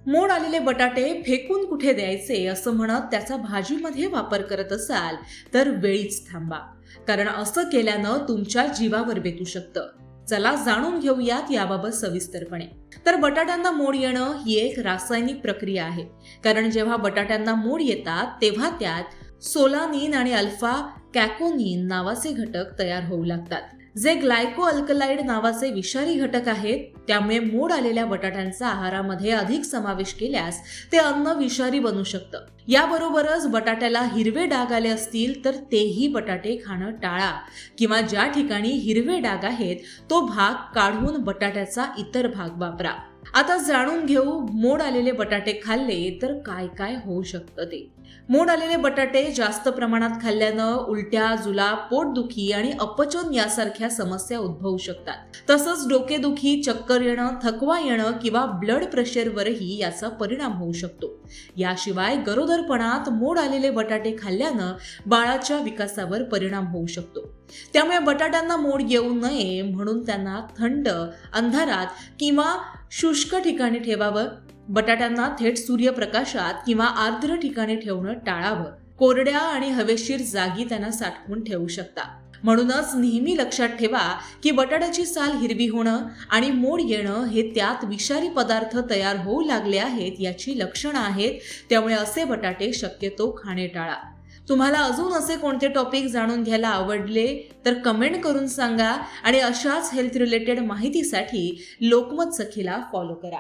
मोड आलेले बटाटे फेकून कुठे द्यायचे असं म्हणत त्याचा भाजीमध्ये वापर करत असाल तर वेळीच थांबा, कारण असं केल्यानं तुमच्या जीवावर बेतू शकतं. चला जाणून घेऊयात याबाबत सविस्तरपणे. तर बटाट्यांना मोड येणं ही एक रासायनिक प्रक्रिया आहे, कारण जेव्हा बटाट्यांना मोड येतात तेव्हा त्यात सोलानिन आणि अल्फा कॅकोनिन नावाचे घटक तयार होऊ लागतात, जे ग्लायको अल्कलाइड नावाचे विषारी घटक आहेत. त्यामुळे मोड आलेल्या बटाट्यांचा आहारामध्ये अधिक समावेश केल्यास ते अन्न विषारी बनू शकतं. याबरोबरच बटाट्याला हिरवे डाग आले असतील तर तेही बटाटे खाणं टाळा, किंवा ज्या ठिकाणी हिरवे डाग आहेत तो भाग काढून बटाट्याचा इतर भाग वापरा. आता जाणून घेऊ मोड आलेले बटाटे खाल्ले तर काय काय होऊ शकतं ते. मोड आलेले बटाटे जास्त प्रमाणात खाल्ल्यानं उलट्या, जुलाब, पोटदुखी आणि अपचन यासारख्या समस्या उद्भवू शकतात. तसंच डोकेदुखी, चक्कर येणं, थकवा येणं किंवा ब्लड प्रेशरवरही याचा परिणाम होऊ शकतो. याशिवाय गरोदरपणात मोड आलेले बटाटे खाल्ल्यानं बाळाच्या विकासावर परिणाम होऊ शकतो. त्यामुळे बटाट्यांना मोड येऊ नये म्हणून त्यांना थंड, अंधारात किंवा शुष्क ठिकाणी ठेवावं. बटाट्यांना थेट सूर्यप्रकाशात किंवा आर्द्र ठिकाणी ठेवणं टाळावं. कोरड्या आणि हवेशीर जागी त्यांना साठवून ठेवू शकता. म्हणूनच नेहमी लक्षात ठेवा की बटाट्याची साल हिरवी होणं आणि मोड येणं हे त्यात विषारी पदार्थ तयार होऊ लागले आहेत याची लक्षणं आहेत. त्यामुळे असे बटाटे शक्यतो खाणे टाळा. तुम्हाला अजून असे कोणते टॉपिक जाणून घ्यायला आवडले तर कमेंट करून सांगा, आणि अशाच हेल्थ रिलेटेड माहितीसाठी लोकमत सखीला फॉलो करा.